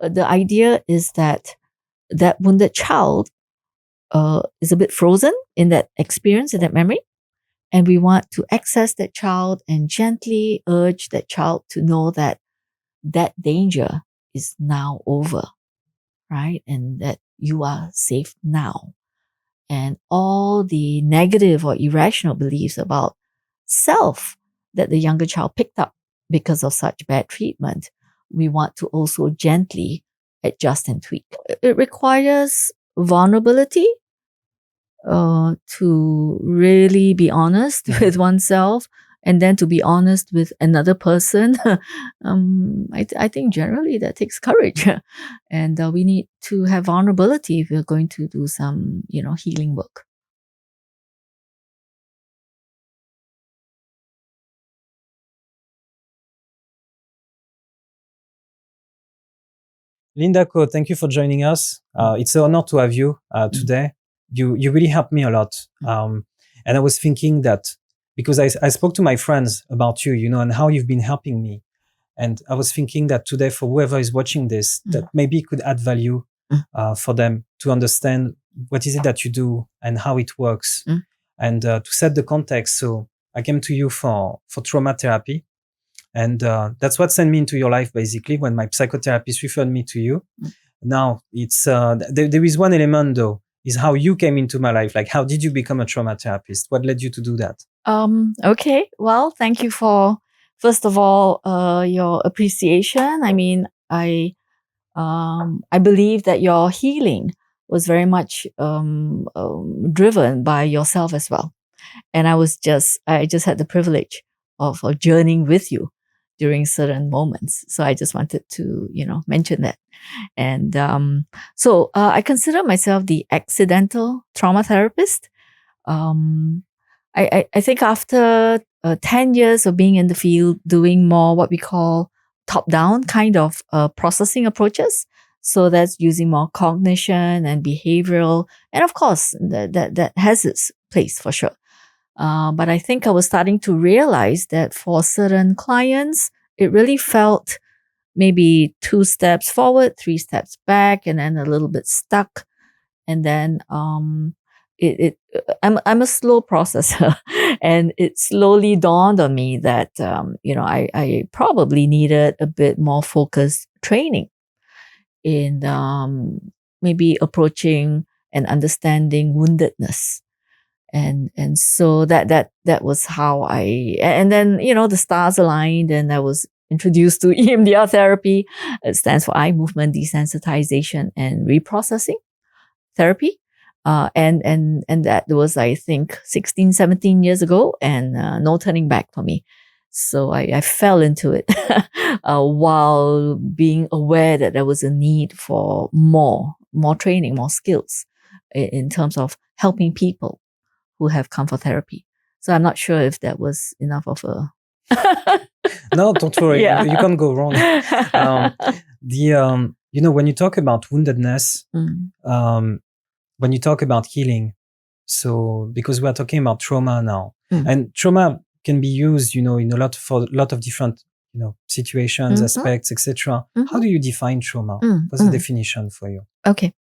the idea is that that wounded child is a bit frozen in that experience, in that memory. And we want to access that child and gently urge that child to know that that danger is now over, right? And that you are safe now. And all the negative or irrational beliefs about self that the younger child picked up because of such bad treatment, we want to also gently adjust and tweak. It requires vulnerability to really be honest with oneself, and then to be honest with another person. I think generally that takes courage, and we need to have vulnerability if we're going to do some, healing work. Linda Koh, thank you for joining us. It's an honor to have you today. You really helped me a lot. And I was thinking that because I spoke to my friends about you, and how you've been helping me. And I was thinking that today, for whoever is watching this, that maybe it could add value for them to understand what is it that you do and how it works. And to set the context. So I came to you for trauma therapy. And that's what sent me into your life, basically, when my psychotherapist referred me to you. Now, it's there is one element, though, is how you came into my life. Like, how did you become a trauma therapist? What led you to do that? Okay. Well, thank you for, first of all, your appreciation. I mean, I believe that your healing was very much driven by yourself as well. And I just had the privilege of journeying with you during certain moments. So I just wanted to, mention that. And so I consider myself the accidental trauma therapist. I think after 10 years of being in the field, doing more what we call top-down kind of processing approaches. So that's using more cognition and behavioral. And of course, that has its place for sure. But I think I was starting to realize that for certain clients, it really felt maybe 2 steps forward, 3 steps back, and then a little bit stuck. And then I'm a slow processor, and it slowly dawned on me that I probably needed a bit more focused training in maybe approaching and understanding woundedness. And so that was how and then, the stars aligned, and I was introduced to EMDR therapy. It stands for eye movement desensitization and reprocessing therapy. And that was, I think, 16, 17 years ago, and no turning back for me. So I fell into it while being aware that there was a need for more training, more skills in terms of helping people who have come for therapy. So I'm not sure if that was enough of a... No, don't worry. Yeah. You can't go wrong. When you talk about woundedness, when you talk about healing, so because we are talking about trauma now, and trauma can be used, in a lot of different, situations, aspects, etc. How do you define trauma? What's the definition for you? Okay.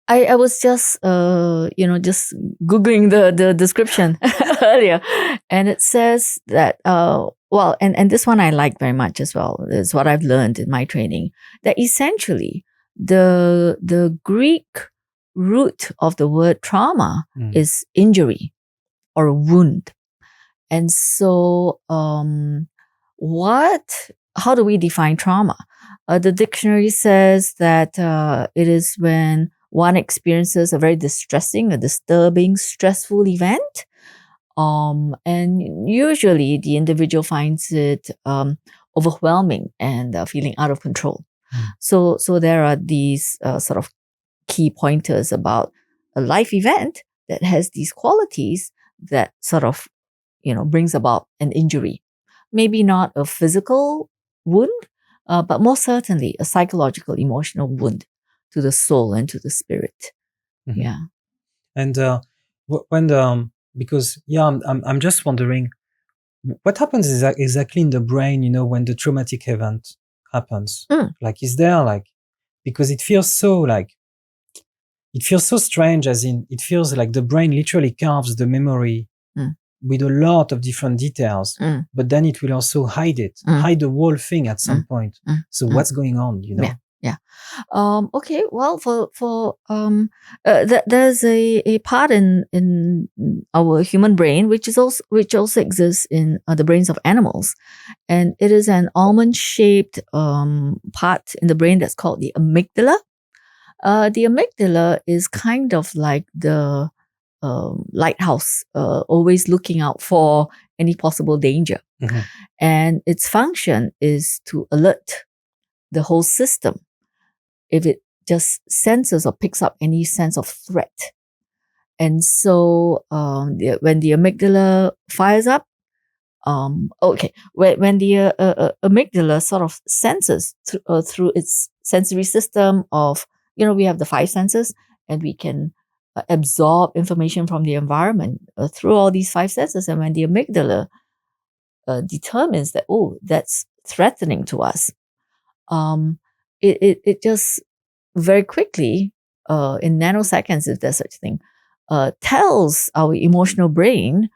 I was just just Googling the description earlier, and it says that and this one I like very much as well. It's what I've learned in my training, that essentially the Greek root of the word trauma is injury or wound. And so how do we define trauma? The dictionary says that it is when one experiences a very distressing, a disturbing, stressful event. And usually the individual finds it overwhelming and feeling out of control. So there are these sort of key pointers about a life event that has these qualities that sort of, brings about an injury. Maybe not a physical wound, but most certainly a psychological, emotional wound to the soul and to the spirit. Yeah. And I'm just wondering, what happens exactly in the brain, when the traumatic event happens? Mm. Like, is there like, because it feels so strange, as in, it feels like the brain literally carves the memory with a lot of different details, but then it will also hide the whole thing at some point. So what's going on, Yeah. Okay. Well, there's a part in our human brain which also exists in the brains of animals, and it is an almond-shaped part in the brain that's called the amygdala. The amygdala is kind of like the lighthouse, always looking out for any possible danger, and its function is to alert the whole system if it just senses or picks up any sense of threat. And so when the amygdala fires up, when the amygdala sort of senses through its sensory system of, we have the five senses, and we can absorb information from the environment through all these five senses. And when the amygdala determines that, that's threatening to us, it just very quickly, in nanoseconds, if there's such a thing, tells our emotional brain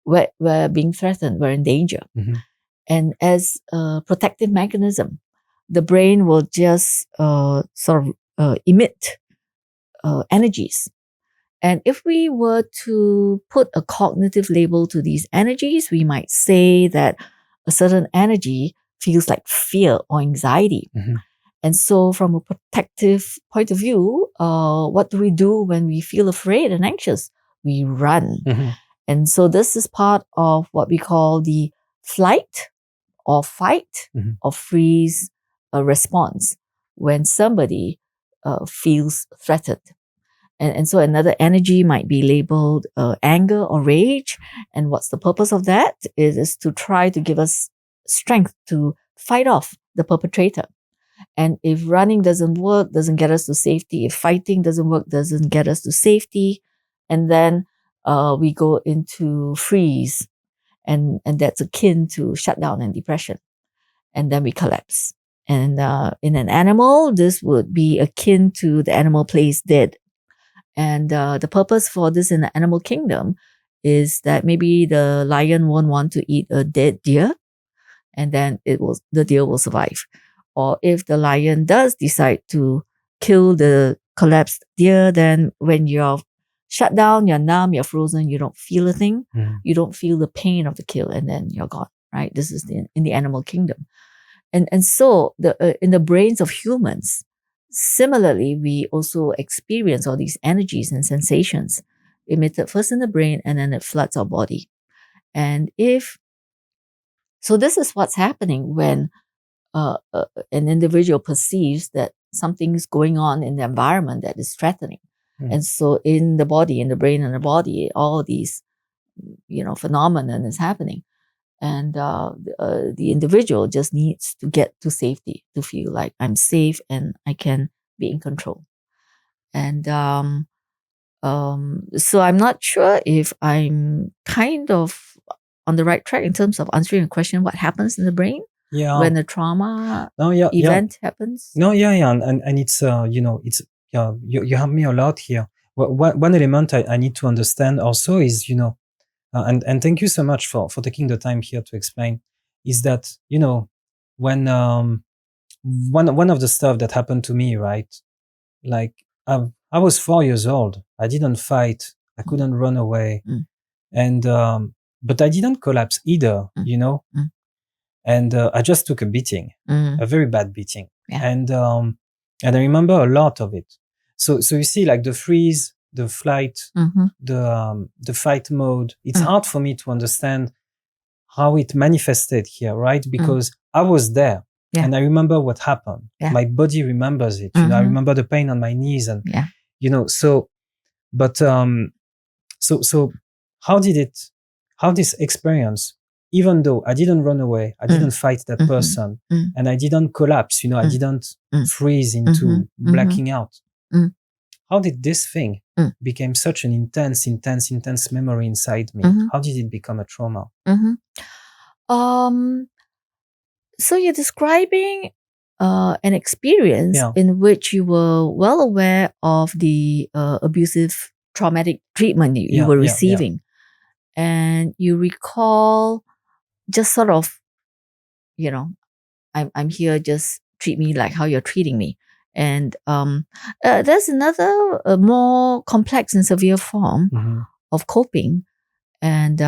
we're being threatened, we're in danger. And as a protective mechanism, the brain will just sort of emit energies. And if we were to put a cognitive label to these energies, we might say that a certain energy feels like fear or anxiety. And so from a protective point of view, what do we do when we feel afraid and anxious? We run. And so this is part of what we call the flight or fight or freeze response when somebody feels threatened. And so another energy might be labeled anger or rage. And what's the purpose of that? It is to try to give us strength to fight off the perpetrator. And if running doesn't work, doesn't get us to safety, if fighting doesn't work, doesn't get us to safety, and then we go into freeze, and that's akin to shutdown and depression. And then we collapse. And in an animal, this would be akin to the animal plays dead. And the purpose for this in the animal kingdom is that maybe the lion won't want to eat a dead deer, and then the deer will survive. Or if the lion does decide to kill the collapsed deer, then when you're shut down, you're numb, you're frozen, you don't feel a thing, you don't feel the pain of the kill, and then you're gone, right? This is in the animal kingdom. And so in the brains of humans, similarly, we also experience all these energies and sensations emitted first in the brain, and then it floods our body. And so this is what's happening when an individual perceives that something's going on in the environment that is threatening. And so in the body, in the brain and the body, all these, phenomenon is happening. And the individual just needs to get to safety, to feel like I'm safe and I can be in control. And so I'm not sure if I'm kind of on the right track in terms of answering a question, what happens in the brain when the trauma event happens. And it's it's you help me a lot here. One element I need to understand also is, and thank you so much for taking the time here to explain, is that, when one of the stuff that happened to me, right, like I was 4 years old, I didn't fight, I couldn't run away, and but I didn't collapse either, and I just took a beating, a very bad beating, and I remember a lot of it. So you see, like the freeze, the flight, the fight mode. It's hard for me to understand how it manifested here, right? Because I was there, and I remember what happened. My body remembers it. I remember the pain on my knees, and So, but so how this experience? Even though I didn't run away, I didn't fight that person, and I didn't collapse. I didn't freeze into blacking out. How did this thing become such an intense memory inside me? How did it become a trauma? So you're describing an experience in which you were well aware of the abusive traumatic treatment you were receiving. And you recall just sort of, I'm here, just treat me like how you're treating me. And there's another more complex and severe form of coping. And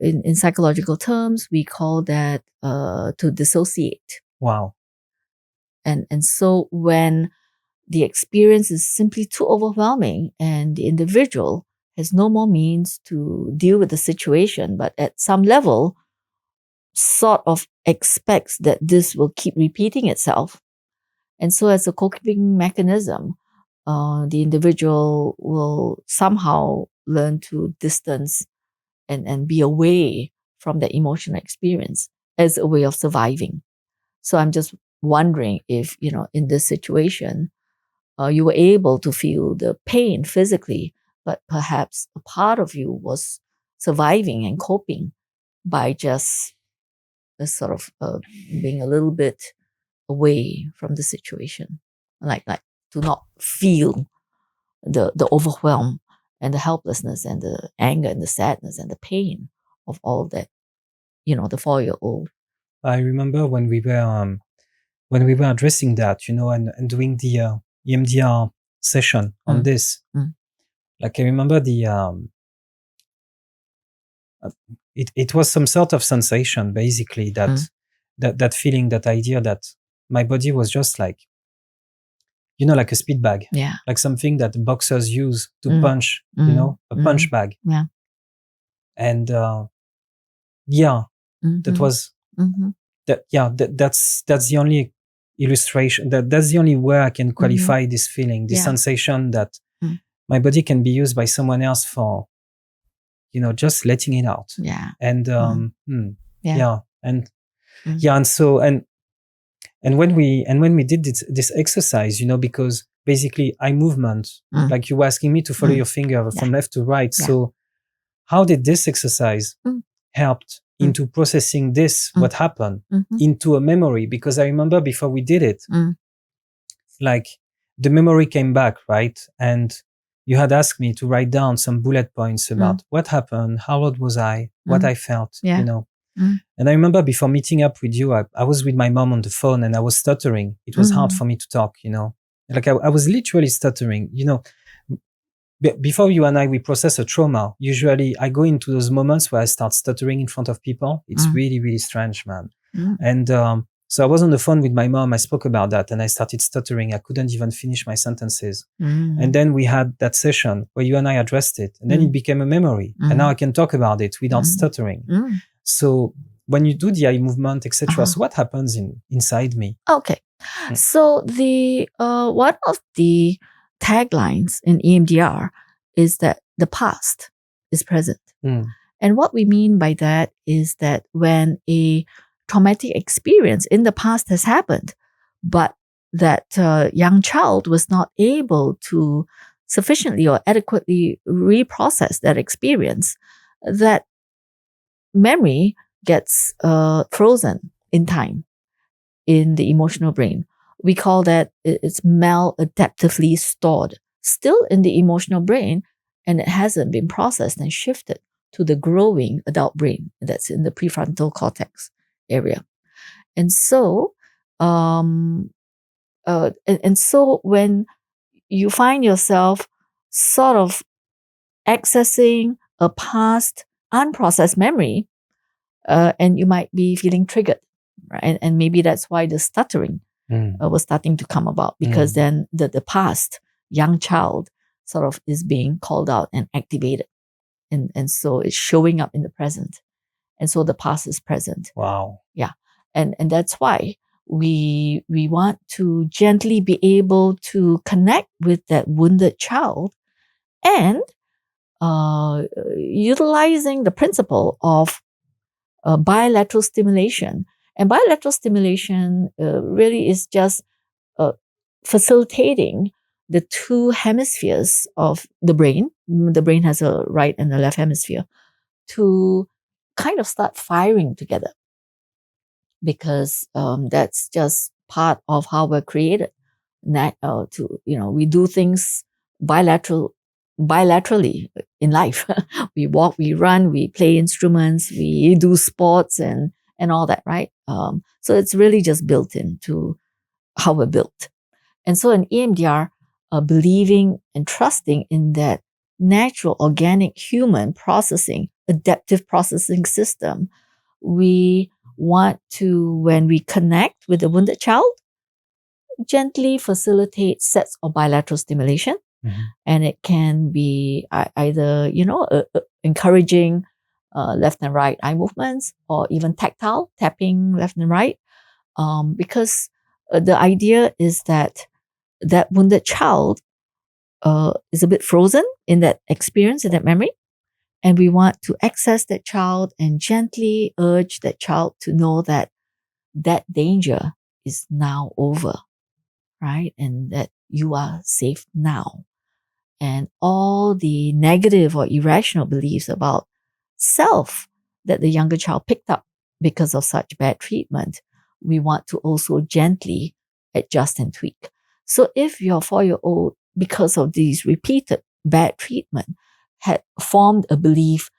in psychological terms, we call that to dissociate. Wow. And so when the experience is simply too overwhelming and the individual has no more means to deal with the situation, but at some level sort of expects that this will keep repeating itself. And so as a coping mechanism, the individual will somehow learn to distance and be away from the emotional experience as a way of surviving. So I'm just wondering if, in this situation, you were able to feel the pain physically, but perhaps a part of you was surviving and coping by just sort of being a little bit away from the situation, like to not feel the overwhelm and the helplessness and the anger and the sadness and the pain of all that, the 4-year-old. I remember when we were addressing that, and doing the EMDR session on this. Like I remember it was some sort of sensation, basically, that feeling, that idea that my body was just like, like a speed bag, like something that boxers use to punch, a punch bag. Yeah. And that was that's the only illustration, that's the only way I can qualify this feeling, this sensation that my body can be used by someone else for, just letting it out. And and when we did this exercise, because basically eye movement, like you were asking me to follow your finger from left to right. So how did this exercise helped into processing this, what happened, into a memory? Because I remember before we did it, like the memory came back, right? And you had asked me to write down some bullet points about what happened, how old was I, what I felt, And I remember before meeting up with you, I was with my mom on the phone and I was stuttering. It was hard for me to talk, Like I was literally stuttering, Before you and I, we process a trauma. Usually I go into those moments where I start stuttering in front of people. It's really, really strange, man. And so I was on the phone with my mom. I spoke about that and I started stuttering. I couldn't even finish my sentences. And then we had that session where you and I addressed it. And then it became a memory. And now I can talk about it without stuttering. So when you do the eye movement, etc., so what happens inside me? Okay. So the one of the taglines in EMDR is that the past is present. And what we mean by that is that when a traumatic experience in the past has happened, but that young child was not able to sufficiently or adequately reprocess that experience, that memory gets frozen in time in the emotional brain. We call that it's maladaptively stored, still in the emotional brain, and it hasn't been processed and shifted to the growing adult brain that's in the prefrontal cortex area. And so, and so when you find yourself sort of accessing a past unprocessed memory, and you might be feeling triggered, right? And maybe that's why the stuttering was starting to come about, because then the past young child sort of is being called out and activated. And so it's showing up in the present. And so the past is present. Wow. Yeah. And that's why we want to gently be able to connect with that wounded child and utilizing the principle of bilateral stimulation. And bilateral stimulation really is just facilitating the two hemispheres of the brain. The brain has a right and a left hemisphere to kind of start firing together, because that's just part of how we're created. We do things bilaterally in life. We walk, we run, we play instruments, we do sports and all that, right? So it's really just built into how we're built. And so in EMDR, believing and trusting in that natural, organic, human processing, adaptive processing system, we want to, when we connect with the wounded child, gently facilitate sets of bilateral stimulation. Mhm. And it can be either, encouraging left and right eye movements, or even tactile, tapping left and right. Because the idea is that wounded child is a bit frozen in that experience, in that memory. And we want to access that child and gently urge that child to know that danger is now over, right? And that you are safe now. And all the negative or irrational beliefs about self that the younger child picked up because of such bad treatment, we want to also gently adjust and tweak. So if your 4-year-old, because of these repeated bad treatment, had formed a belief,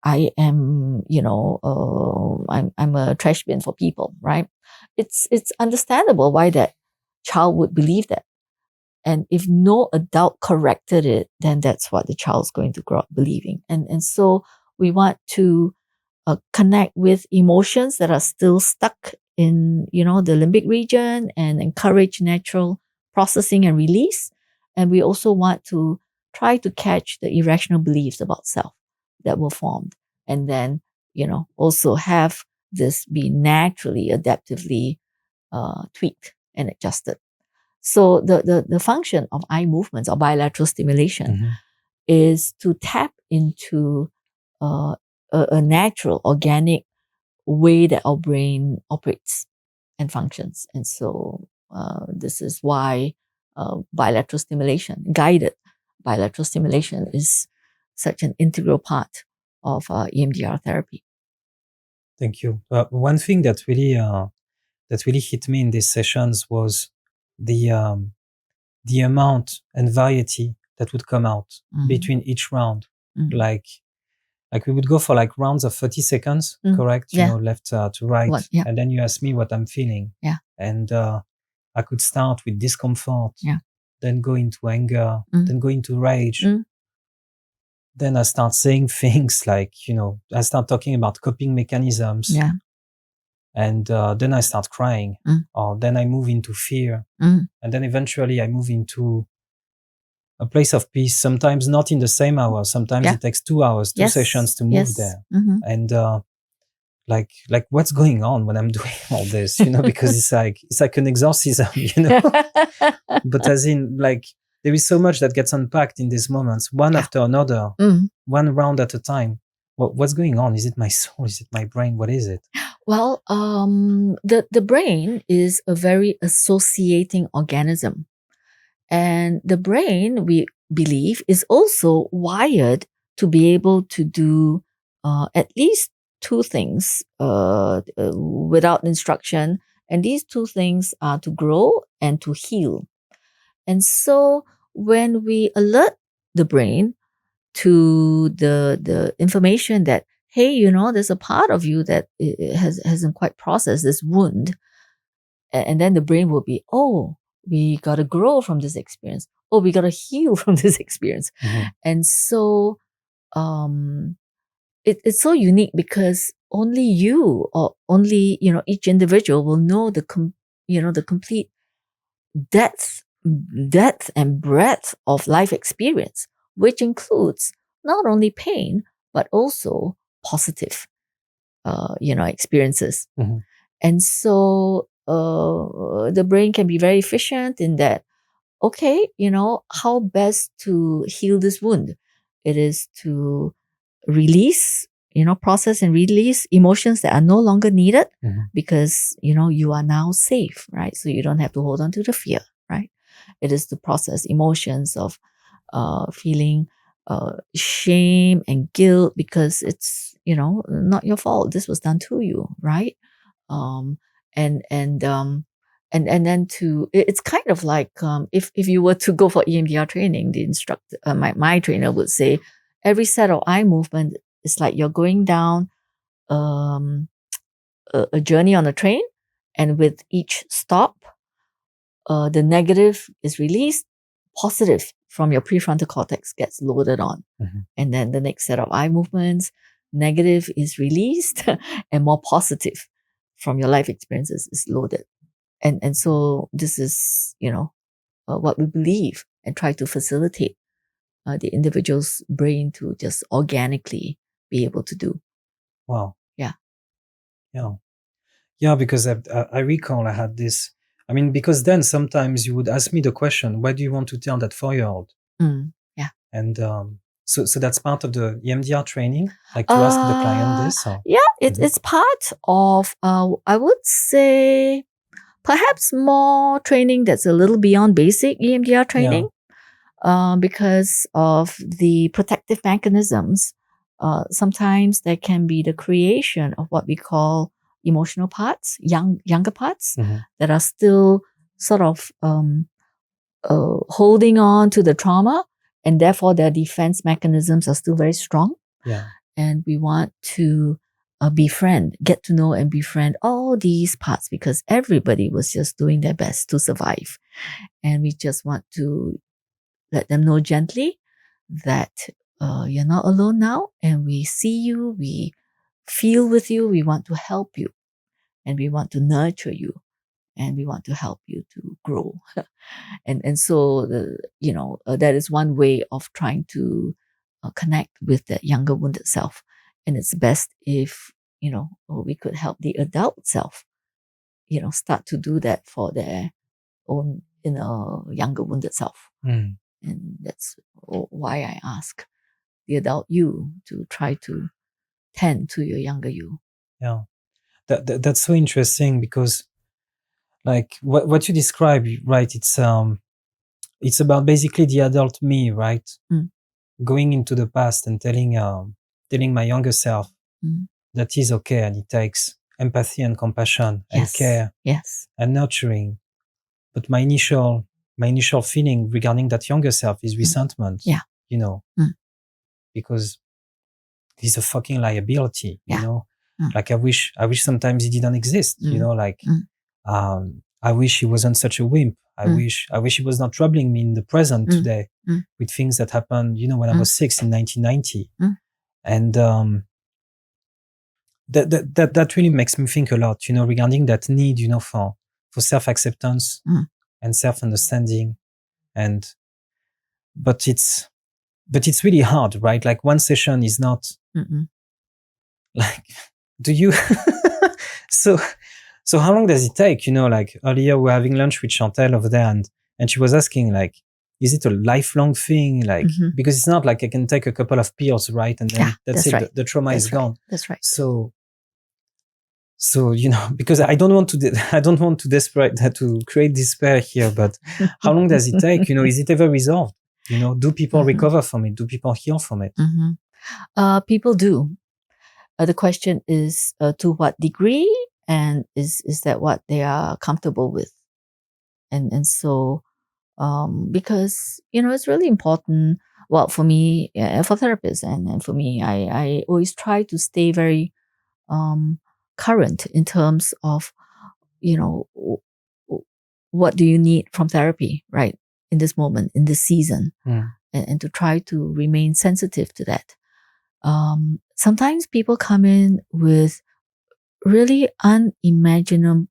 I am, I'm a trash bin for people, right? It's understandable why that child would believe that. And if no adult corrected it, then that's what the child's going to grow up believing. And so we want to connect with emotions that are still stuck in, the limbic region, and encourage natural processing and release. And we also want to try to catch the irrational beliefs about self that were formed. And then, also have this be naturally, adaptively tweaked and adjusted. So the function of eye movements or bilateral stimulation is to tap into a natural, organic way that our brain operates and functions. And so this is why bilateral stimulation, guided bilateral stimulation, is such an integral part of EMDR therapy. Thank you. One thing that really hit me in these sessions was the amount and variety that would come out between each round. Like we would go for like rounds of 30 seconds, correct? Yeah. Left to right. Yeah. And then you ask me what I'm feeling. Yeah. And I could start with discomfort, Yeah. then go into anger, then go into rage. Then I start saying things like, I start talking about coping mechanisms. Yeah. And then I start crying, or then I move into fear. And then eventually I move into a place of peace, sometimes not in the same hour. Sometimes it takes 2 hours, two sessions to move there. And like what's going on when I'm doing all this, because it's like an exorcism, but as in, like, there is so much that gets unpacked in these moments, one after another, one round at a time. What's going on? Is it my soul? Is it my brain? What is it? Well, the brain is a very associating organism. And the brain, we believe, is also wired to be able to do at least two things without instruction. And these two things are to grow and to heal. And so when we alert the brain to the information that, hey, there's a part of you that hasn't quite processed this wound, and then the brain will be, oh, we got to grow from this experience. Oh, we got to heal from this experience. And so it's so unique, because only you, or only, each individual will know the complete depth and breadth of life experience, which includes not only pain, but also positive, experiences. And so the brain can be very efficient in that, okay, how best to heal this wound? It is to release, process and release emotions that are no longer needed, because, you are now safe, right? So you don't have to hold on to the fear, right? It is to process emotions of feeling shame and guilt, because it's, not your fault. This was done to you, right? And and then it's kind of like if you were to go for EMDR training, the instructor, my trainer would say, every set of eye movement is like you're going down a journey on a train, and with each stop, the negative is released, positive from your prefrontal cortex gets loaded on. Mm-hmm. And then the next set of eye movements, negative is released and more positive from your life experiences is loaded. And so this is, what we believe and try to facilitate the individual's brain to just organically be able to do. Wow. Yeah. Yeah, because I recall I had this. I mean, because then sometimes you would ask me the question, "What do you want to tell that 4-year-old?" Yeah. And so that's part of the EMDR training, like to ask the client this. Or? Yeah, it's part of. I would say perhaps more training that's a little beyond basic EMDR training, because of the protective mechanisms. Sometimes there can be the creation of what we call emotional parts, younger parts that are still sort of holding on to the trauma, and therefore their defense mechanisms are still very strong. Yeah. And we want to get to know and befriend all these parts, because everybody was just doing their best to survive. And we just want to let them know gently that you're not alone now, and we see you, we feel with you, we want to help you, and we want to nurture you, and we want to help you to grow. and so that is one way of trying to connect with that younger wounded self. And it's best if we could help the adult self start to do that for their own younger wounded self. And that's why I ask the adult you to try to tend to your younger you. Yeah, that's so interesting, because like what you describe, right? It's about basically the adult me, right? Going into the past and telling my younger self that he's okay, and it takes empathy and compassion and care and nurturing. But my initial feeling regarding that younger self is resentment. Because he's a fucking liability. Like I wish sometimes he didn't exist. I wish he wasn't such a wimp. I wish he was not troubling me in the present today with things that happened, when I was 6 in 1990. And that really makes me think a lot, regarding that need, for self-acceptance and self-understanding. But it's really hard, right? Like one session is not like, do you so how long does it take? Like earlier we were having lunch with Chantal over there, and she was asking, like, is it a lifelong thing? Like, because it's not like I can take a couple of pills, right? And then that's it. Right. The trauma is gone. That's right. So, because I don't want to create despair here, but how long does it take? Is it ever resolved? Do people recover from it? Do people heal from it? People do. The question is to what degree, and is that what they are comfortable with? And so, because it's really important. Well, for me, for therapists, and for me, I always try to stay very current in terms of what do you need from therapy, right, in this moment, in this season, and to try to remain sensitive to that. Sometimes people come in with really unimaginable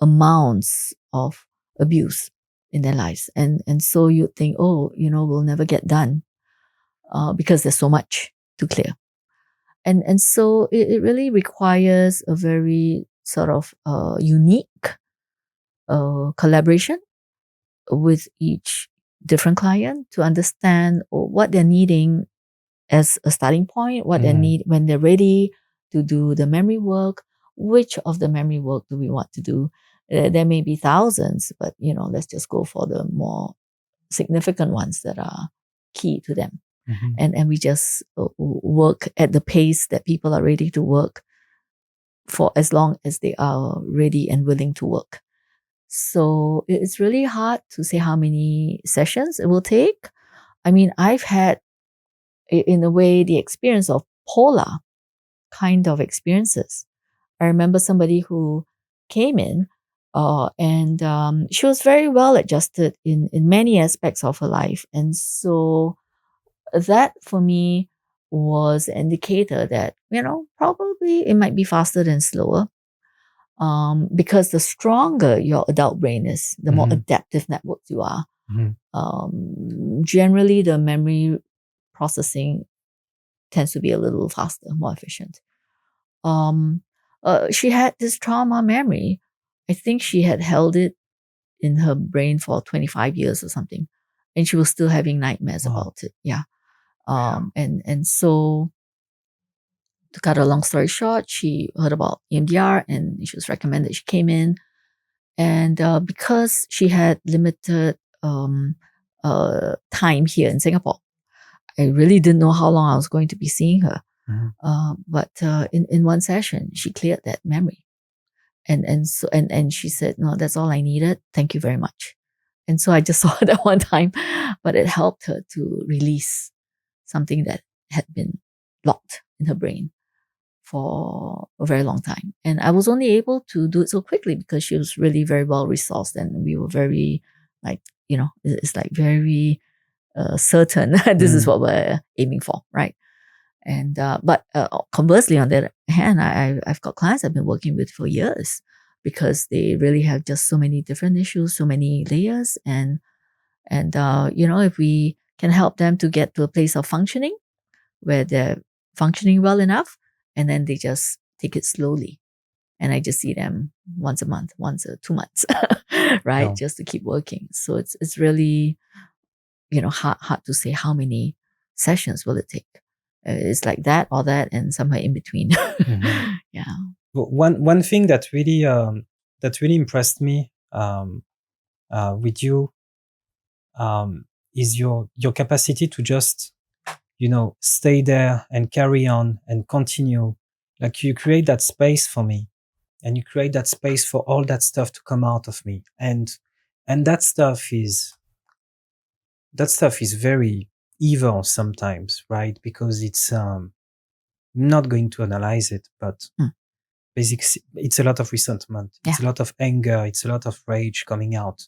amounts of abuse in their lives, and so you think, we'll never get done because there's so much to clear. And so it really requires a very sort of unique collaboration with each different client to understand what they're needing as a starting point, what they need when they're ready to do the memory work. Which of the memory work do we want to do? There may be thousands, but let's just go for the more significant ones that are key to them. And we just work at the pace that people are ready to work for as long as they are ready and willing to work. So it's really hard to say how many sessions it will take. I mean, I've had, in a way, the experience of polar kind of experiences. I remember somebody who came in and she was very well adjusted in many aspects of her life. And so that for me was an indicator that, probably it might be faster than slower. Because the stronger your adult brain is, the more adaptive networks you are. Generally, the memory processing tends to be a little faster, more efficient. She had this trauma memory. I think she had held it in her brain for 25 years or something, and she was still having nightmares about it. Yeah. And so, to cut a long story short, she heard about EMDR and she was recommended. She came in, and because she had limited time here in Singapore, I really didn't know how long I was going to be seeing her. But in one session, she cleared that memory, and she said, "No, that's all I needed. Thank you very much." And so I just saw her that one time, but it helped her to release something that had been locked in her brain for a very long time. And I was only able to do it so quickly because she was really very well resourced, and we were very, it's like very certain this is what we're aiming for, right? And but conversely, on the other hand, I've got clients I've been working with for years because they really have just so many different issues, so many layers, and if we can help them to get to a place of functioning where they're functioning well enough, and then they just take it slowly, and I just see them once a month, once a 2 months, right? Yeah. Just to keep working. So it's really hard to say how many sessions will it take. It's like that or that, and somewhere in between. Yeah. One thing that really impressed me with you is your capacity to just stay there and carry on and continue. Like, you create that space for me, and you create that space for all that stuff to come out of me, and that stuff is very evil sometimes, right? Because it's not going to analyze it, but basically it's a lot of resentment, it's a lot of anger, it's a lot of rage coming out,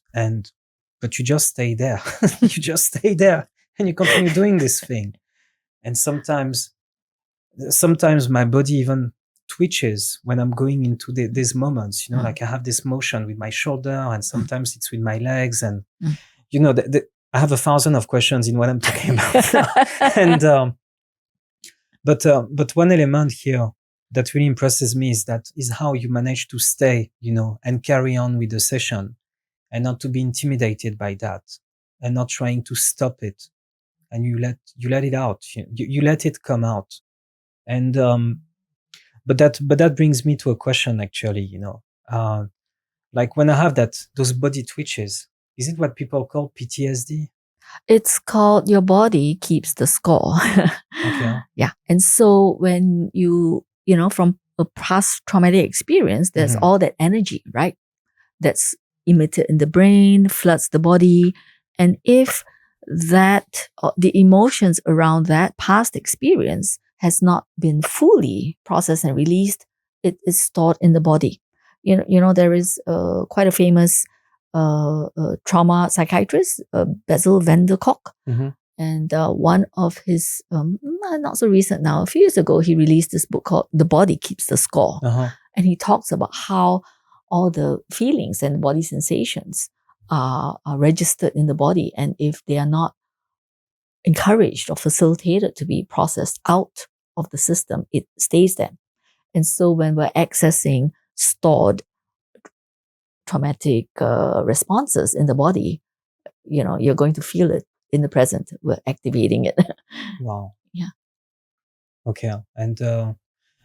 but you just stay there. You just stay there and you continue doing this thing. And sometimes my body even twitches when I'm going into these moments, like I have this motion with my shoulder, and sometimes it's with my legs, and I have 1,000 of questions in what I'm talking about. And but one element here that really impresses me is how you manage to stay, and carry on with the session, and not to be intimidated by that, and not trying to stop it, and you let it out, you let it come out. And but that brings me to a question, actually. Like, when I have those body twitches, is it what people call PTSD? It's called your body keeps the score. Okay. Yeah. And so when from a past traumatic experience, there's all that energy, right? That's emitted in the brain, floods the body. And if the emotions around that past experience has not been fully processed and released, it is stored in the body. There is quite a famous trauma psychiatrist, Bessel van der Kolk. And one of his, not so recent now, a few years ago, he released this book called The Body Keeps the Score. And he talks about how all the feelings and body sensations are registered in the body. And if they are not encouraged or facilitated to be processed out of the system, it stays there. And so when we're accessing stored traumatic responses in the body, you're going to feel it in the present. We're activating it. Wow. Yeah. Okay. And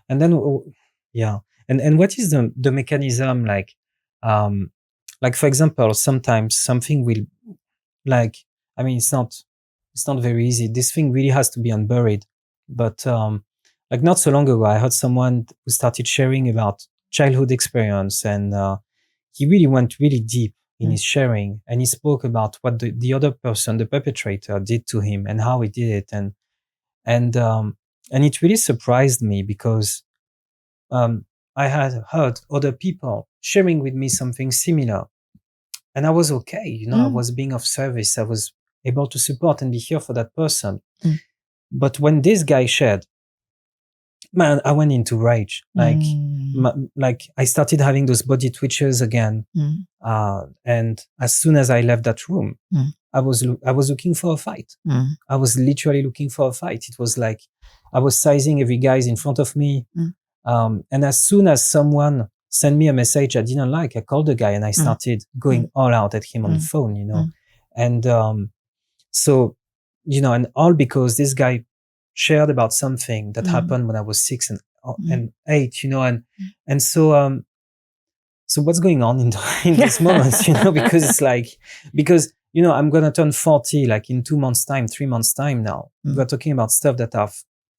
then yeah. And what is the mechanism, like for example, sometimes something will, like, I mean, it's not very easy. This thing really has to be unburied. But like not so long ago, I heard someone who started sharing about childhood experience, and he really went really deep in his sharing, and he spoke about what the other person, the perpetrator, did to him and how he did it, and it really surprised me because I had heard other people sharing with me something similar, and I was okay. I was being of service. I was able to support and be here for that person. But when this guy shared, man, I went into rage. Like I started having those body twitches again. And as soon as I left that room, I was looking for a fight. I was literally looking for a fight. It was like I was sizing every guy in front of me. And as soon as someone sent me a message I didn't like, I called the guy and I started going all out at him on the phone, And so, and all because this guy shared about something that happened when I was 6 and 8, and so what's going on in these moments, because it's like, I'm going to turn 40, like in 2 months time, 3 months time now. We're talking about stuff that are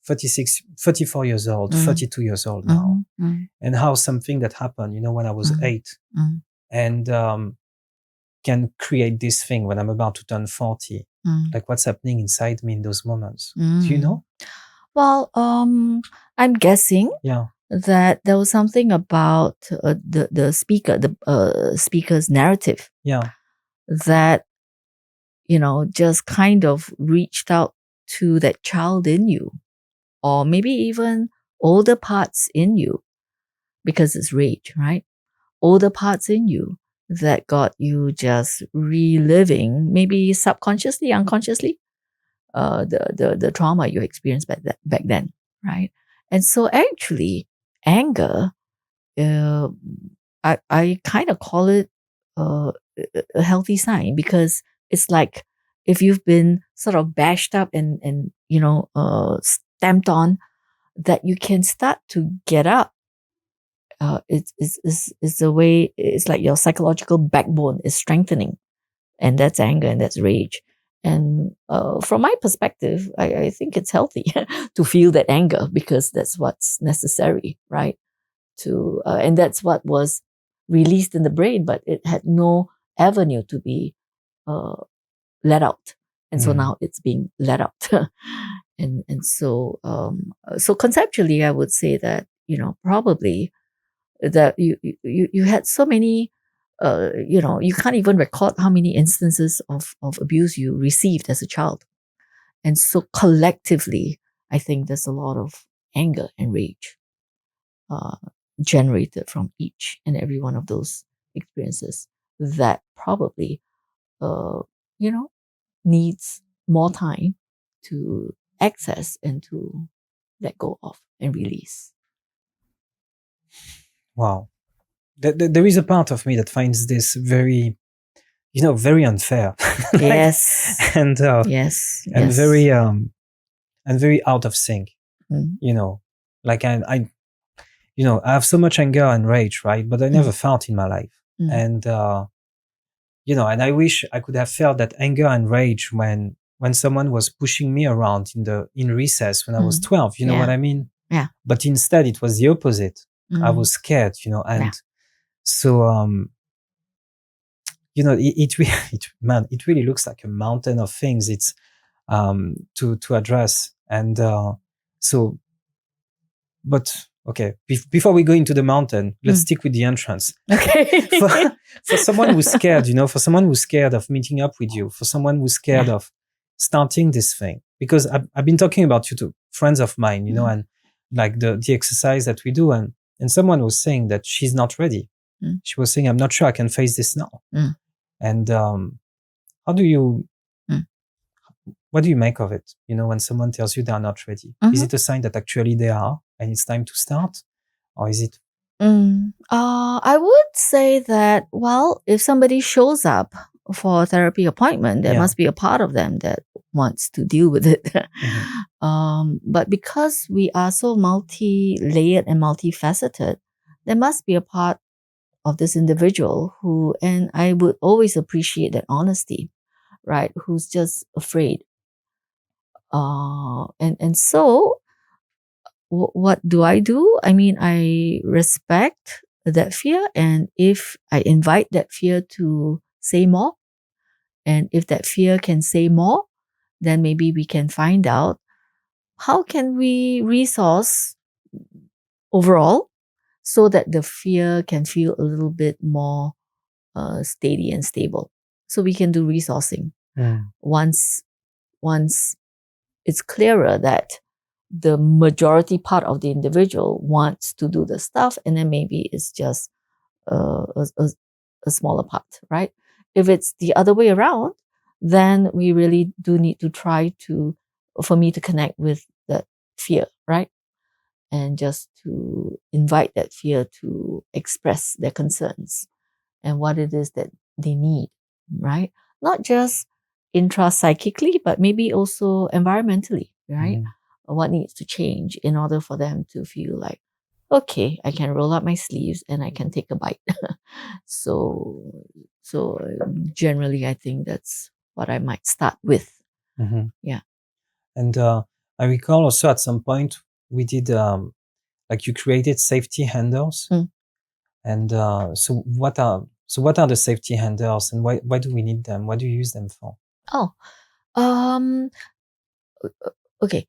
36, 34 years old, 32 years old now. And how something that happened, when I was 8 and can create this thing when I'm about to turn 40. Like what's happening inside me in those moments. Do you know? Well, I'm guessing that there was something about the speaker's narrative. That, just kind of reached out to that child in you, or maybe even older parts in you, because it's rage, right? Older parts in you that got you just reliving, maybe subconsciously, unconsciously, the trauma you experienced back then, right? And so actually, anger, I kind of call it a healthy sign, because it's like if you've been sort of bashed up and stamped on, that you can start to get up. It's a way. It's like your psychological backbone is strengthening, and that's anger and that's rage. And from my perspective, I think it's healthy to feel that anger, because that's what's necessary, right? And that's what was released in the brain, but it had no avenue to be let out, and so now it's being let out. and so conceptually, I would say that probably that you had so many. You can't even record how many instances of abuse you received as a child. And so collectively, I think there's a lot of anger and rage generated from each and every one of those experiences that probably, needs more time to access and to let go of and release. Wow. There is a part of me that finds this very, very unfair. Yes. And yes. very and very out of sync. Like I have so much anger and rage, right? But I never felt in my life. And and I wish I could have felt that anger and rage when someone was pushing me around in recess when I was 12. You know what I mean? Yeah. But instead, it was the opposite. I was scared, and so it really looks like a mountain of things. It's to address, and so. But okay, before we go into the mountain, let's stick with the entrance. Okay. for someone who's scared, for someone who's scared of meeting up with you, for someone who's scared of starting this thing, because I've been talking about you to friends of mine, and like the exercise that we do, and someone was saying that she's not ready. She was saying, I'm not sure I can face this now. And how do you, what do you make of it? When someone tells you they're not ready, is it a sign that actually they are and it's time to start? Or is it? I would say that, well, if somebody shows up for a therapy appointment, there must be a part of them that wants to deal with it. But because we are so multi-layered and multifaceted, there must be a part of this individual who, and I would always appreciate that honesty, right? Who's just afraid. And so what do? I mean, I respect that fear, and if I invite that fear to say more, and if that fear can say more, then maybe we can find out how can we resource overall so that the fear can feel a little bit more steady and stable. So we can do resourcing once it's clearer that the majority part of the individual wants to do the stuff, and then maybe it's just a smaller part, right? If it's the other way around, then we really do need to try for me to connect with that fear, right? And just to invite that fear to express their concerns and what it is that they need, right? Not just intra-psychically, but maybe also environmentally, right? What needs to change in order for them to feel like, okay, I can roll up my sleeves and I can take a bite. so generally, I think that's what I might start with. Yeah. And I recall also at some point we did like you created safety handles. And so what are the safety handles, and why do we need them? What do you use them for? Okay.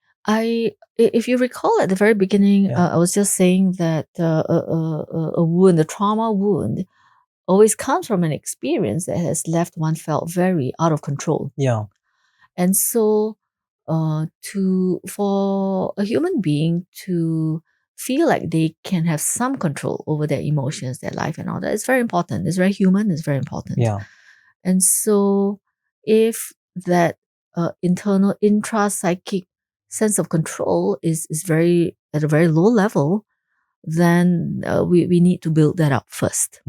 If you recall at the very beginning, I was just saying that a wound, a trauma wound, always comes from an experience that has left one felt very out of control. Yeah. And so, for a human being to feel like they can have some control over their emotions, their life, and all that, it's very important. It's very human. It's very important. Yeah. And so, if that internal intra-psychic sense of control is very at a very low level, then we need to build that up first.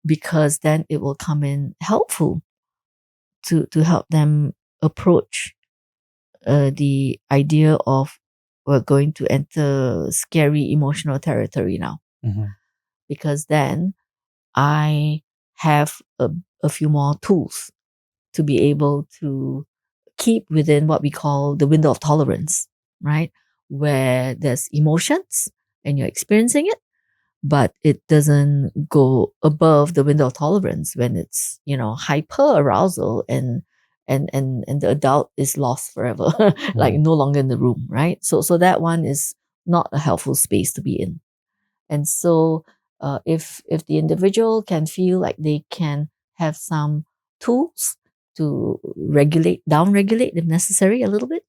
Because then it will come in helpful to help them approach the idea of we're going to enter scary emotional territory now. Because then I have a few more tools to be able to keep within what we call the window of tolerance, right? Where there's emotions and you're experiencing it, but it doesn't go above the window of tolerance when it's, hyper arousal and the adult is lost forever, like no longer in the room, right? So that one is not a helpful space to be in. And so if the individual can feel like they can have some tools to down-regulate if necessary a little bit,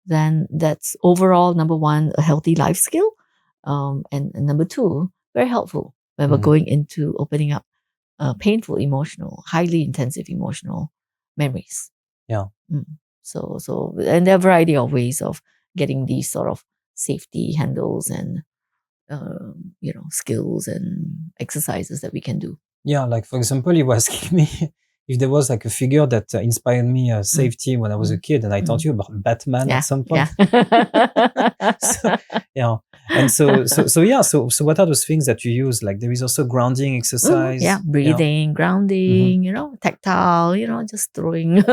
then that's overall, number one, a healthy life skill. And number two, very helpful when we're going into opening up painful, emotional, highly intensive emotional memories. Yeah. So, and there are a variety of ways of getting these sort of safety handles and skills and exercises that we can do. Yeah, like for example, you were asking me if there was like a figure that inspired me safety when I was a kid, and I told you about Batman at some point. Yeah. And so what are those things that you use? Like there is also grounding exercise. Breathing, grounding, tactile, just throwing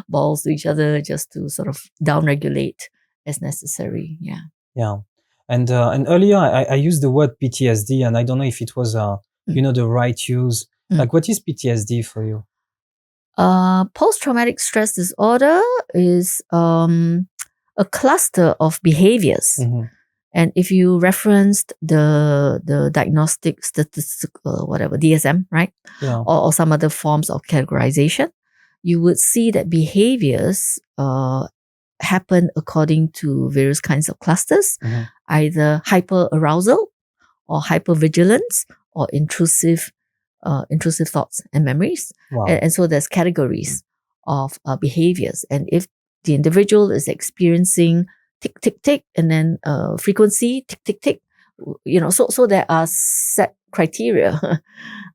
balls to each other just to sort of down-regulate as necessary. Yeah. And earlier I used the word PTSD, and I don't know if it was the right use. Like, what is PTSD for you? Post-traumatic stress disorder is a cluster of behaviors. And if you referenced the diagnostic statistical whatever DSM, right? Yeah. Or some other forms of categorization, you would see that behaviors happen according to various kinds of clusters, either hyper arousal or hypervigilance or intrusive thoughts and memories. Wow. And so there's categories of behaviors. And if the individual is experiencing tick, tick, tick, and then frequency, tick, tick, tick, so there are set criteria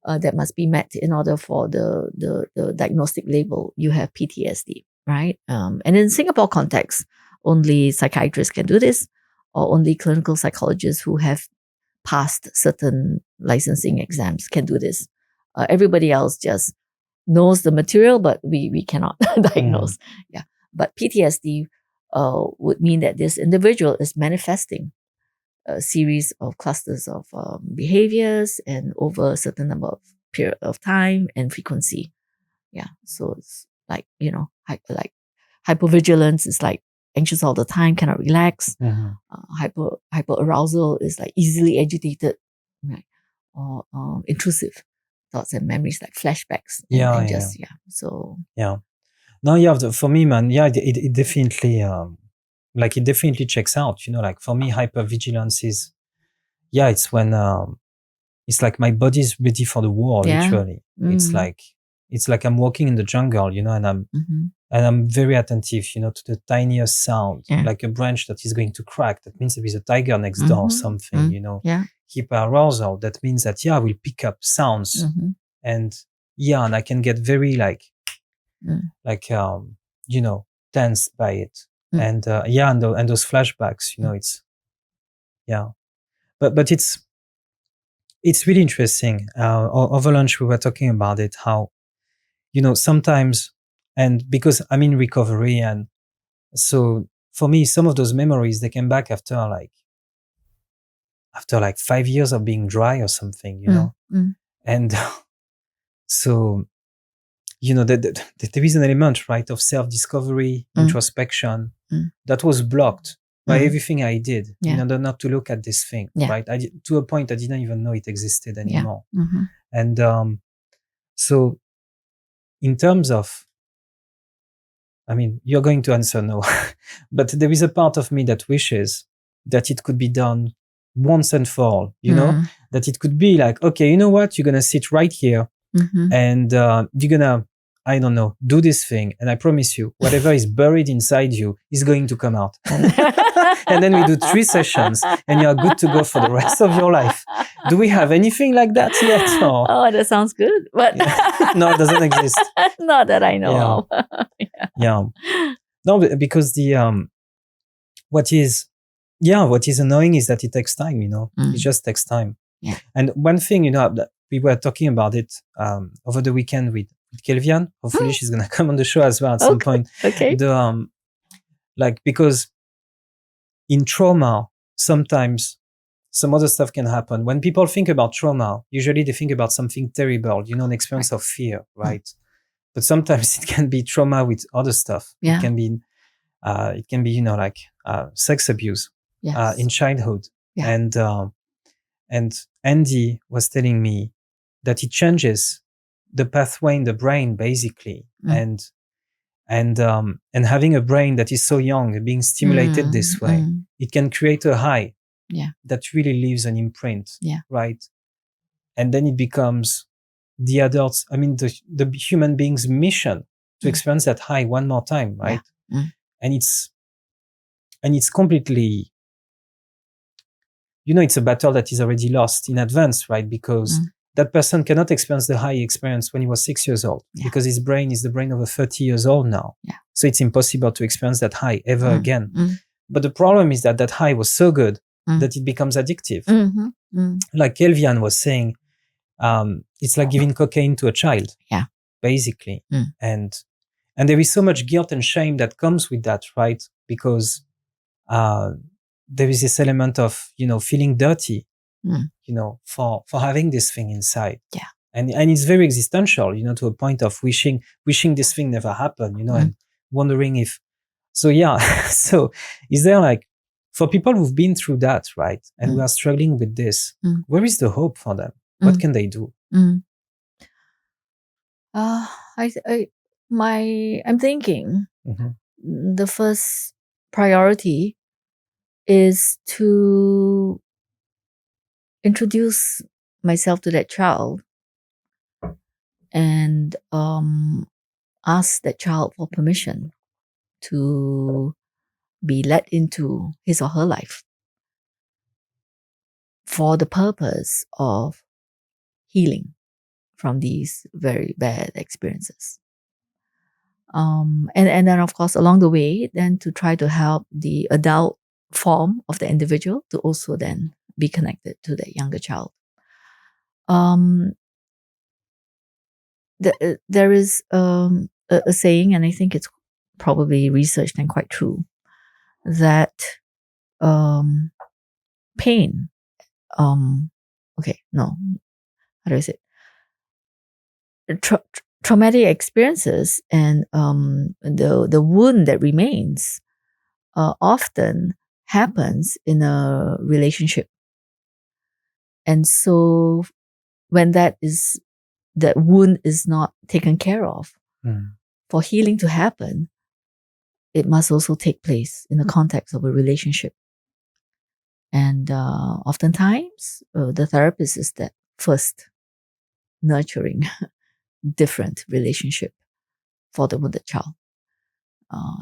that must be met in order for the diagnostic label. You have PTSD, right? And in Singapore context, only psychiatrists can do this, or only clinical psychologists who have passed certain licensing exams can do this. Everybody else just knows the material, but we cannot diagnose. Yeah. But PTSD would mean that this individual is manifesting a series of clusters of behaviors and over a certain number of period of time and frequency. Yeah. So it's like, like hypervigilance is like anxious all the time, cannot relax. Hyper arousal is like easily agitated, right? Or intrusive thoughts and memories like flashbacks. So no, for me, man, it definitely like it definitely checks out, like for me, hypervigilance is it's when it's like my body's ready for the war, literally. It's like I'm walking in the jungle, and I'm very attentive, to the tiniest sound, like a branch that is going to crack. That means there is a tiger next door or something, Hyperarousal, that means that, I will pick up sounds. And and I can get very tensed by it. And and those flashbacks, it's, but it's really interesting. Over lunch, we were talking about it, how, sometimes, and because I'm in recovery, and so for me, some of those memories, they came back after 5 years of being dry or something, and so, there is an element, right, of self-discovery, introspection, that was blocked by everything I did in order not to look at this thing, right? To a point I didn't even know it existed anymore. And so in terms of, I mean, you're going to answer no, but there is a part of me that wishes that it could be done once and for all, that it could be like, okay, you know what, you're going to sit right here and you're going to, I don't know, do this thing. And I promise you, whatever is buried inside you is going to come out. And then we do 3 sessions and you're good to go for the rest of your life. Do we have anything like that yet? Or? Oh, that sounds good. But no, it doesn't exist. Not that I know of. No, because what is annoying is that it takes time, It just takes time. Yeah. And one thing, that we were talking about it over the weekend with Kelvian. Hopefully she's going to come on the show as well at some point. Okay. Because in trauma, sometimes some other stuff can happen. When people think about trauma, usually they think about something terrible, an experience of fear, right? But sometimes it can be trauma with other stuff. Yeah. It can be, sex abuse in childhood. Yeah. And Andy was telling me that it changes the pathway in the brain, basically. And having a brain that is so young, being stimulated this way, it can create a high that really leaves an imprint, right? And then it becomes the adults, the human being's mission to experience that high one more time, right? And it's completely, it's a battle that is already lost in advance, right? Because that person cannot experience the high experience when he was 6 years old, because his brain is the brain of a 30 years old now. Yeah. So it's impossible to experience that high ever again. But the problem is that high was so good that it becomes addictive. Like Kelvian was saying, it's like giving cocaine to a child, basically. And there is so much guilt and shame that comes with that, right? Because there is this element of, feeling dirty, for having this thing inside. Yeah. And it's very existential, to a point of wishing this thing never happened, and wondering if, so is there for people who've been through that, right? And who are struggling with this, where is the hope for them? What can they do? I'm thinking the first priority is to introduce myself to that child and ask that child for permission to be let into his or her life for the purpose of healing from these very bad experiences. And then, of course, along the way, then to try to help the adult form of the individual to also then be connected to the younger child. There is a saying, and I think it's probably researched and quite true, that pain. Okay, no, how do I say it? Traumatic experiences and the wound that remains often happens in a relationship, and so when that wound is not taken care of, for healing to happen, it must also take place in the context of a relationship. And oftentimes, the therapist is that first nurturing different relationship for the wounded child.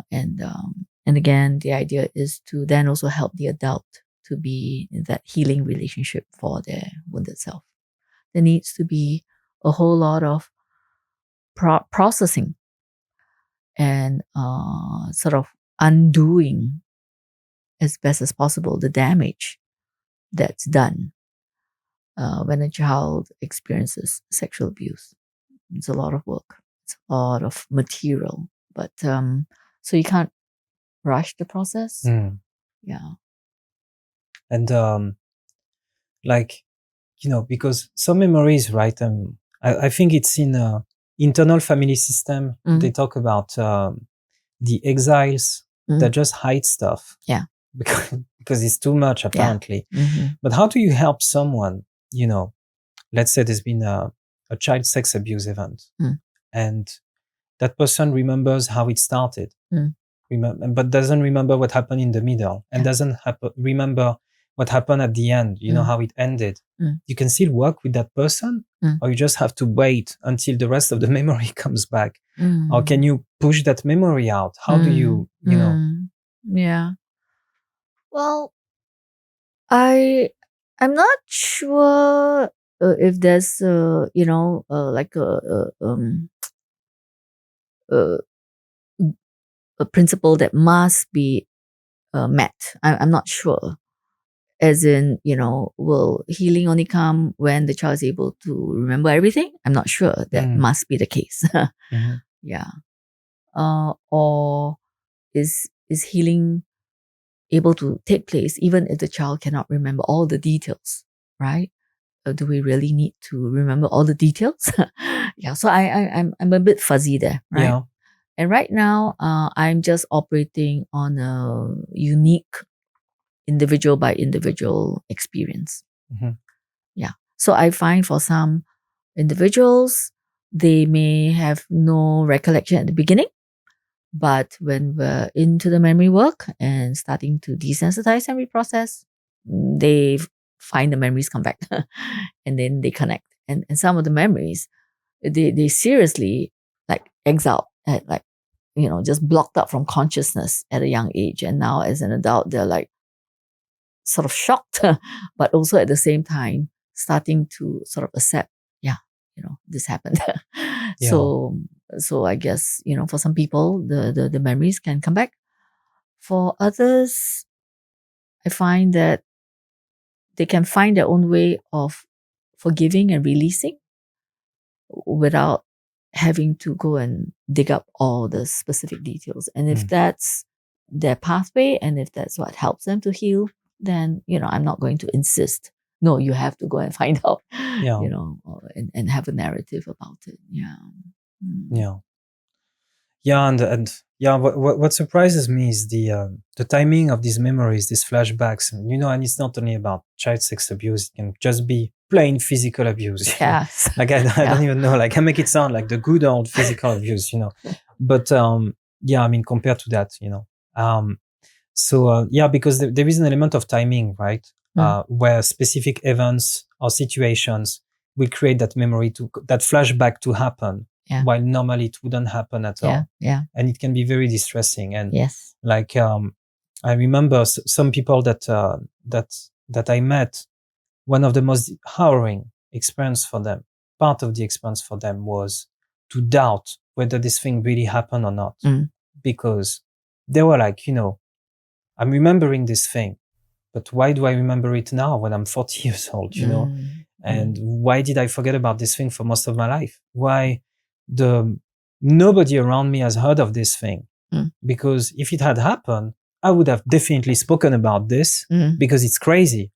And again, the idea is to then also help the adult to be in that healing relationship for their wounded self. There needs to be a whole lot of processing and sort of undoing as best as possible the damage that's done when a child experiences sexual abuse. It's a lot of work. It's a lot of material, but so you can't rush the process. Yeah. And like, because some memories, right? I think it's in internal family system. They talk about the exiles that just hide stuff. Yeah. Because it's too much, apparently. But how do you help someone, let's say there's been a child sex abuse event and that person remembers how it started, but doesn't remember what happened in the middle and doesn't remember what happened at the end, how it ended. You can still work with that person, or you just have to wait until the rest of the memory comes back. Or can you push that memory out? How do you, Yeah. Well, I'm not sure if there's like a principle that must be met. I'm not sure. As in, will healing only come when the child is able to remember everything? I'm not sure that must be the case. Yeah. Or is healing able to take place even if the child cannot remember all the details, right? Do we really need to remember all the details? Yeah. So I'm a bit fuzzy there, right? Yeah. And right now, I'm just operating on a unique individual by individual experience. Yeah. So I find for some individuals, they may have no recollection at the beginning, but when we're into the memory work and starting to desensitize and reprocess, they find the memories come back and then they connect. And some of the memories, they seriously like exiled at like, just blocked out from consciousness at a young age. And now as an adult, they're like sort of shocked, but also at the same time starting to sort of accept, this happened. So I guess, for some people, the memories can come back. For others, I find that they can find their own way of forgiving and releasing without having to go and dig up all the specific details. And if that's their pathway and if that's what helps them to heal, then, I'm not going to insist. No, you have to go and find out, and have a narrative about it. Yeah. Yeah, and what surprises me is the timing of these memories, these flashbacks, and it's not only about child sex abuse; it can just be plain physical abuse. Yeah. Like I don't even know. Like I make it sound like the good old physical abuse, But compared to that, because there is an element of timing, right? Where specific events or situations will create that memory that flashback to happen. Yeah. While normally it wouldn't happen at all. Yeah. And it can be very distressing. And yes. Like, I remember some people that I met, one of the most harrowing experience for them, part of the experience for them was to doubt whether this thing really happened or not. Because they were like, I'm remembering this thing, but why do I remember it now when I'm 40 years old, And why did I forget about this thing for most of my life? Why nobody around me has heard of this thing? Because if it had happened, I would have definitely spoken about this because it's crazy.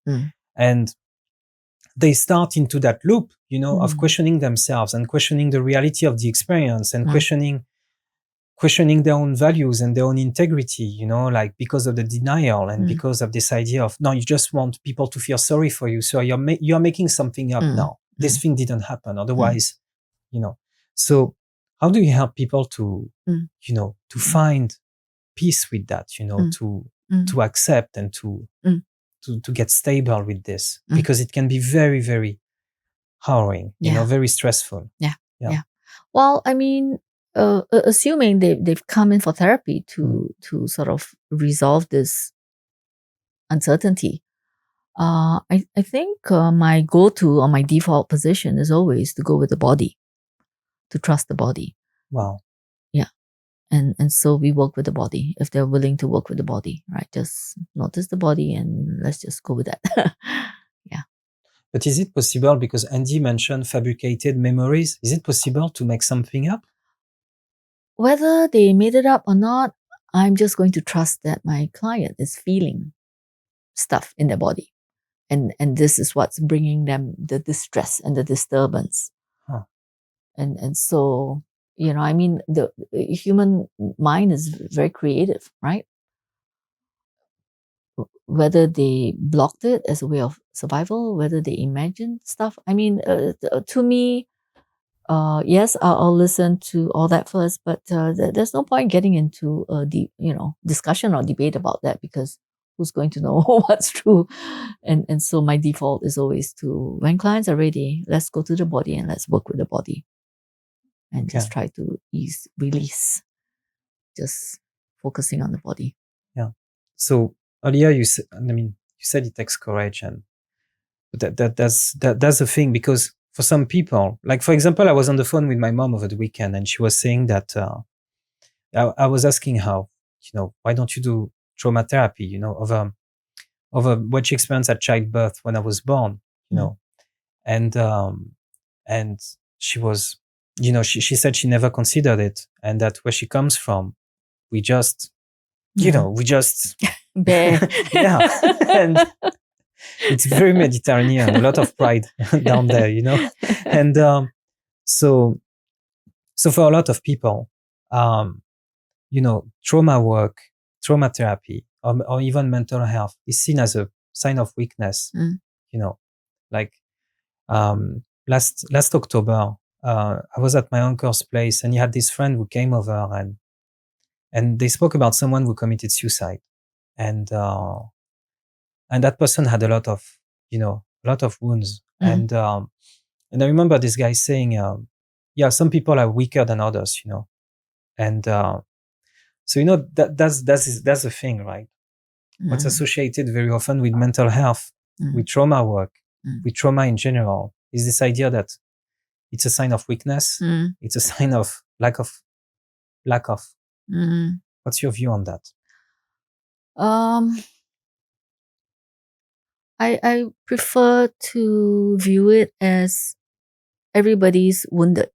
And they start into that loop, of questioning themselves and questioning the reality of the experience and questioning their own values and their own integrity, like because of the denial and because of this idea of, no, you just want people to feel sorry for you. So you're making something up now. This thing didn't happen. Otherwise, so how do you help people to, to find peace with that, to accept and to get stable with this? Because it can be very, very harrowing, very stressful. Yeah. Well, I mean, assuming they've come in for therapy to sort of resolve this uncertainty, I think my go-to or my default position is always to go with the body, to trust the body. Wow. Yeah. And so we work with the body if they're willing to work with the body, right? Just notice the body and let's just go with that. Yeah. But is it possible, because Andy mentioned fabricated memories, is it possible to make something up? Whether they made it up or not, I'm just going to trust that my client is feeling stuff in their body. And this is what's bringing them the distress and the disturbance. Huh. And so, I mean, the human mind is very creative, right? Whether they blocked it as a way of survival, whether they imagined stuff. I mean, to me, yes, I'll listen to all that first, but there's no point getting into a deep, discussion or debate about that, because who's going to know what's true? And so my default is always to, when clients are ready, let's go to the body and let's work with the body and just try to release, just focusing on the body. Yeah. So earlier you said it takes courage, and that's the thing, because for some people, like for example, I was on the phone with my mom over the weekend, and she was saying that I was asking how, why don't you do trauma therapy, of what she experienced at childbirth when I was born, and she was, she said she never considered it, and that where she comes from, we just, we just bear. Yeah. And it's very Mediterranean, a lot of pride down there, and so for a lot of people, trauma work, trauma therapy, or even mental health is seen as a sign of weakness. Like last October, I was at my uncle's place, and he had this friend who came over, and they spoke about someone who committed suicide, and that person had a lot of wounds, and I remember this guy saying, yeah, some people are weaker than others, and so that's the thing, right? What's associated very often with mental health, with trauma work, with trauma in general, is this idea that it's a sign of weakness. It's a sign of lack of. What's your view on that? I prefer to view it as everybody's wounded.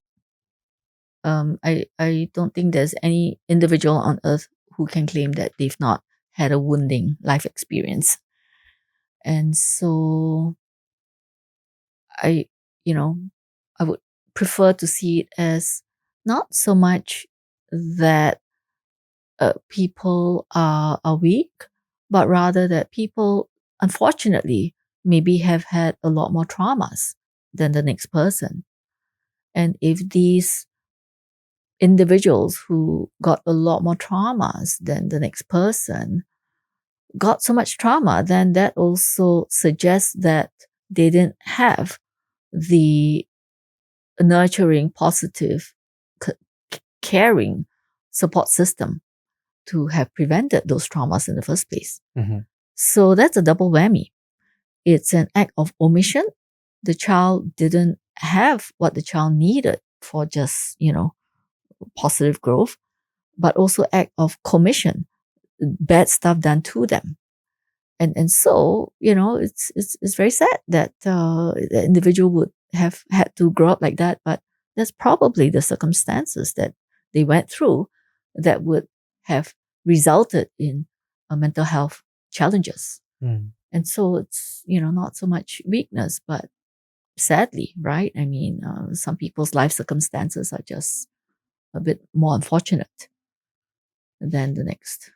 I don't think there's any individual on earth who can claim that they've not had a wounding life experience. And so I would prefer to see it as not so much that people are weak, but rather that people, unfortunately, maybe have had a lot more traumas than the next person. And if these individuals who got a lot more traumas than the next person got so much trauma, then that also suggests that they didn't have the nurturing, positive, caring support system to have prevented those traumas in the first place. So that's a double whammy. It's an act of omission. The child didn't have what the child needed for just, positive growth, but also act of commission, bad stuff done to them. And so, it's very sad that the individual would have had to grow up like that, but that's probably the circumstances that they went through that would have resulted in mental health challenges. And so it's, not so much weakness, but sadly, right? I mean, some people's life circumstances are just a bit more unfortunate than the next.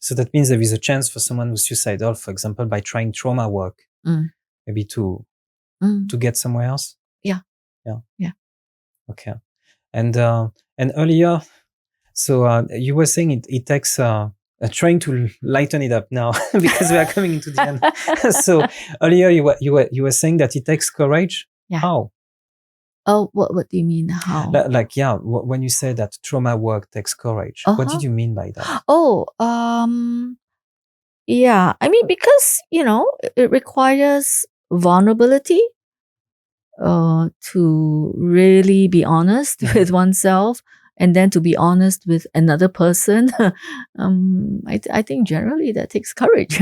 So that means there is a chance for someone who's suicidal, for example, by trying trauma work, maybe to get somewhere else. Yeah. Okay. And earlier, so you were saying it takes trying to lighten it up now because we are coming into the end. So earlier you were saying that it takes courage. Yeah. How? Oh, what do you mean? How? When you say that trauma work takes courage, what did you mean by that? Oh, yeah. I mean, because, it requires vulnerability to really be honest with oneself, and then to be honest with another person. I think generally that takes courage.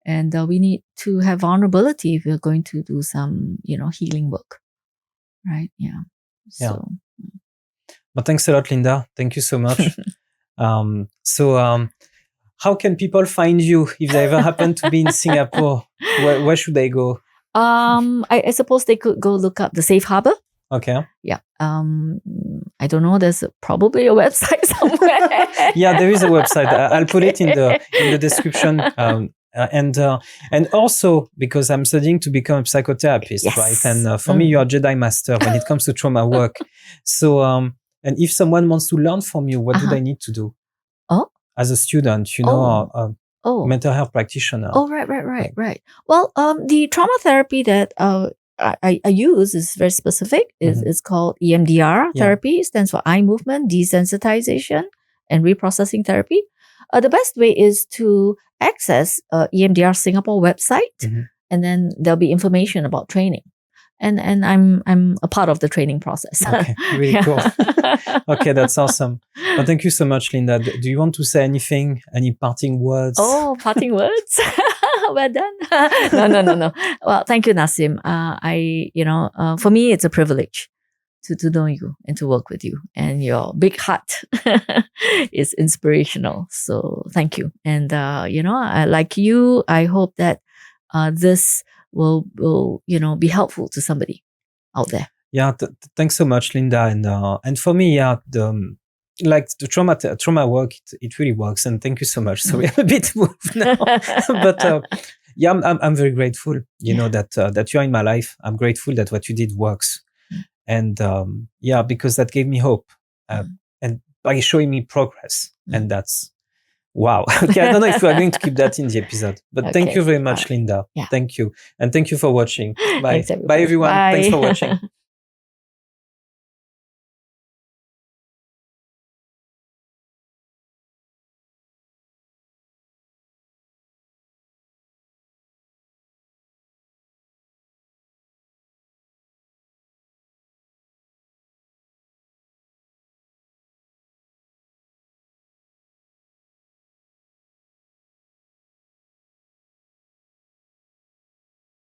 And we need to have vulnerability if we're going to do some, healing work. Right? Yeah. So. But thanks a lot, Linda. Thank you so much. How can people find you if they ever happen to be in Singapore? Where should they go? I suppose they could go look up the Safe Harbor. Okay. Yeah. I don't know. There's probably a website somewhere. Yeah, there is a website. I'll put it in the description. And also because I'm studying to become a psychotherapist, yes. right? And for me, you're a Jedi master when it comes to trauma work. So, and if someone wants to learn from you, what do they need to do? Oh, as a student, mental health practitioner. Oh, right. Well, the trauma therapy that I use is very specific. It's called EMDR therapy. It stands for eye movement desensitization and reprocessing therapy. The best way is to access EMDR Singapore website, and then there'll be information about training. And I'm a part of the training process. Okay, really cool. Okay, that's awesome. Well, thank you so much, Linda. Do you want to say anything? Any parting words? Oh, parting words. Well done. No. Well, thank you, Nassim. For me, it's a privilege to know you and to work with you. And your big heart is inspirational. So thank you. And like you, I hope that this will be helpful to somebody out there. Yeah, thanks so much, Linda. And for me, the trauma work, it really works. And thank you so much. So we have a bit moved now, but I'm very grateful. That you're in my life. I'm grateful that what you did works, and because that gave me hope, and by showing me progress, and that's. Wow. Okay, I don't know if we are going to keep that in the episode, but thank you very much, Linda. Yeah. Thank you. And thank you for watching. Bye. Thanks, Bye, everyone. Bye. Thanks for watching.